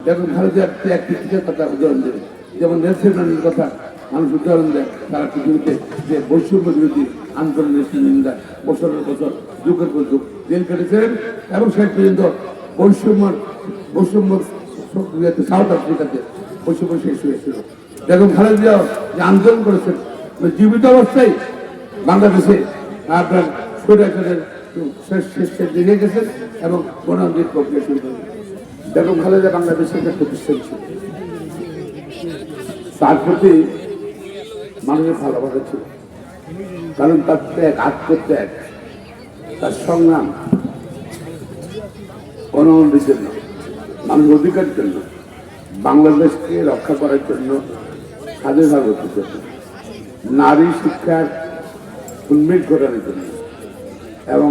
বেগম খালেদা এক কৃতিকের কথা উদাহরণ দেবে, যেমন নেলসন ম্যান্ডেলার কথা মানুষ উদাহরণ দেয়। তারা পৃথিবীতে যে বৈষম্য বিরোধী আন্দোলনের নিন্দা বছরের বছর যুগের পর যুগ জেল কেটেছিলেন এবং শেষ পর্যন্ত বৈষম্য সাউথ আফ্রিকাতে বৈষম্য শেষ হয়েছিল। বেগম খালেদা যে আন্দোলন করেছেন জীবিত অবস্থায় বাংলাদেশে আপনার স্বৈরাচারের শেষে দিকে গেছেন এবং গণতান্ত্রিক প্রক্রিয়া শুরু করেন। বেগম খালেদা বাংলাদেশের একটা প্রতিষ্ঠান ছিল, তার প্রতি মানুষের ভালোবাসা ছিল, কারণ তার ত্যাগ, আত্মত্যাগ, তার সংগ্রাম গণতন্ত্রের জন্য, মানুষের অধিকারের জন্য, বাংলাদেশকে রক্ষা করার জন্য, স্বাধীন ভারতের জন্য, নারী শিক্ষার উন্মেষ ঘটানোর জন্য এবং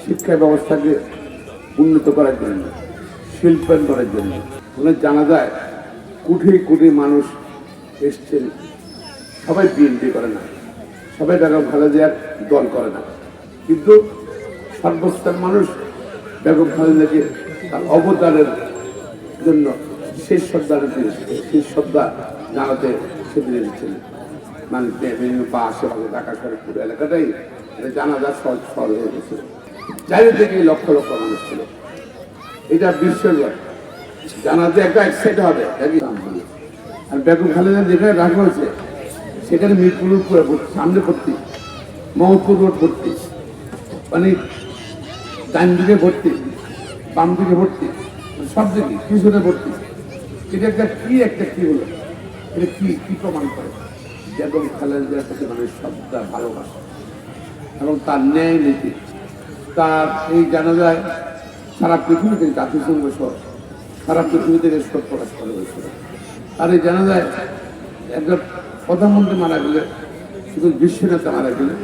শিক্ষা ব্যবস্থাকে উন্নত করার জন্য, শিল্পায়ন করার জন্য। ওনার জানা যায় কোটি কোটি মানুষ এসছেন, সবাই বিএনপি করে না, সবাই বেগম খালেদার দল করে না, কিন্তু সর্বস্তর মানুষ বেগম খালেদাকে তার অবদানের জন্য শেষ শ্রদ্ধা জানাতে সেদিন এসেছিলেন। মানে বিভিন্ন বা আশেপাশে ঢাকা শহরের পুরো এলাকাটাই এটা জানাজার সহজ হয়ে গেছিল। চারিদিকে থেকে লক্ষ লক্ষ মানুষ ছিল। এটা বিশ্বের জানাতে একটা এক্সাইট হবে। আর বেগম খালেদা যেখানে রাখা হয়েছে সেখানে মিরপুর সামনে ভর্তি, মহৎপুর রোড ভর্তি, মানে ডান দিকে ভর্তি, বাম দিকে ভর্তি, সব দিকে পিছনে ভর্তি। এটা একটা কি হলো, এটা কি প্রমাণ করে? বেগম খালেদার প্রতি মানুষের শ্রদ্ধা, ভালোবাসা এবং তার ন্যায় নীতি, তার এই জানা যায় সারা পৃথিবী থেকে জাতিসংঘ সহ সারা পৃথিবী থেকে শোক প্রকাশ করা হয়েছিল। আর এই জানা যায় একজন প্রধানমন্ত্রী মারা গেলে, শুধু বিশ্ব নেতা মারা গেলে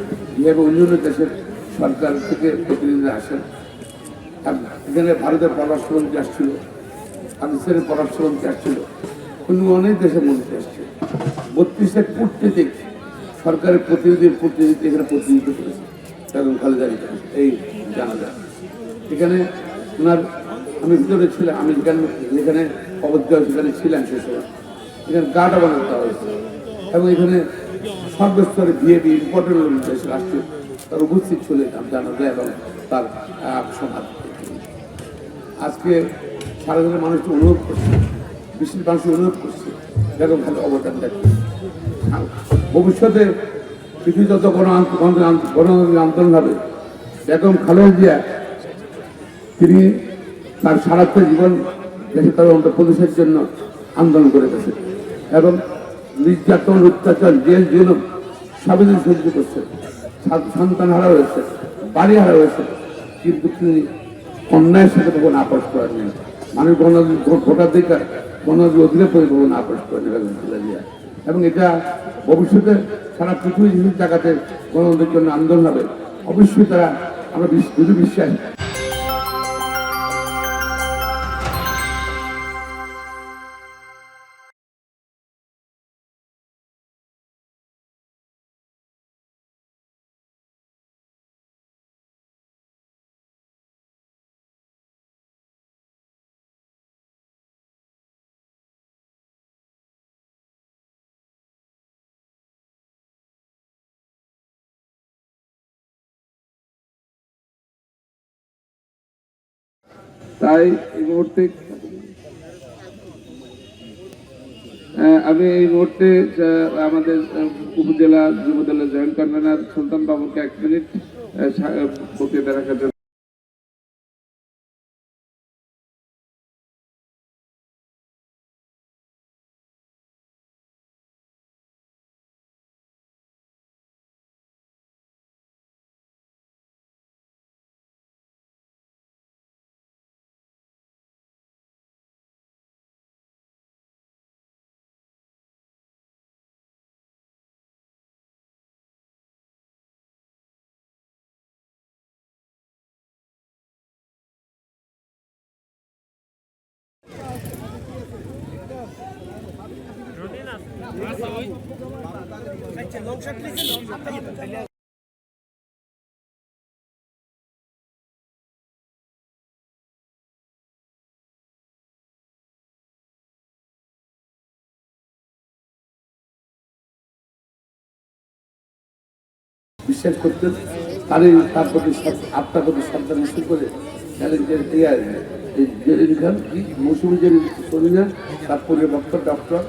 যেভাবে অন্যান্য দেশের সরকার থেকে প্রতিনিধিরা আসেন, এখানে ভারতের পররাষ্ট্রমন্ত্রী আসছিল, পাকিস্তানের পররাষ্ট্রমন্ত্রী আসছিল, অন্য অনেক দেশের মন্ত্রী আসছে। 32টা কূটনীতি সরকারের প্রতিনিধি এখানে প্রতিনিধিত্ব করেছে বেগম খালেদা এই জানা যায়। এখানে ওনার আমি ভিতরে ছিলাম, আমি যেখানে অবস্থা সেখানে ছিলাম সে সময়। এখানে গাটা বানাতে দেওয়া হয়েছে এবং এখানে সর্বস্তরে বিএপি ইম্পর্টেন্ট দেশের রাষ্ট্রীয় তার উপস্থিত ছিল জানা যায় এবং তার সমাজ। আজকে সারা দেশের মানুষকে অনুরোধ করছে, বিশ্বের মানুষকে অনুরোধ করছে বেগম খালেদার অবদান দেখতে। ভবিষ্যতে পৃথিবী যত গণতান্ত্রিক আন্দোলন হবে, বেগম খালেদা জিয়া তিনি তার সারাত্ম জীবন দেশে তার প্রদেশের জন্য আন্দোলন করে গেছে এবং নির্যাতন, অত্যাচার, জেল জুলুম সবই সহ্য করছে। সন্তান হারা হয়েছে, বাড়ি হারা হয়েছে, কিন্তু তিনি অন্যায়ের সাথে কখনো আপোষ করেননি। মানুষ ভোটাধিকার অধিকার পরিবহন আপোষ করেন বেগম খালেদা জিয়া। এবং এটা ভবিষ্যতে সারা পৃথিবীর বিভিন্ন জায়গাতে গণতন্ত্রের জন্য আন্দোলন হবে। অবশ্যই তারা আমরা দৃঢ় বিশ্বাস। তাই এই মুহূর্তে আমি এই মুহূর্তে আমাদের উপজেলা যুবদলের জয়েন্ট কনভেনার সুলতান বাবুকে 1 মিনিট বক্তৃতা রাখার জন্য বিশ্বাস করতেন, তার প্রতি আপনার প্রতি শ্রদ্ধা নিশ্চিত করে জেরিন খান কি মৌসুমি জেরিন সরিনা তার পরিবর্তন ডক্টর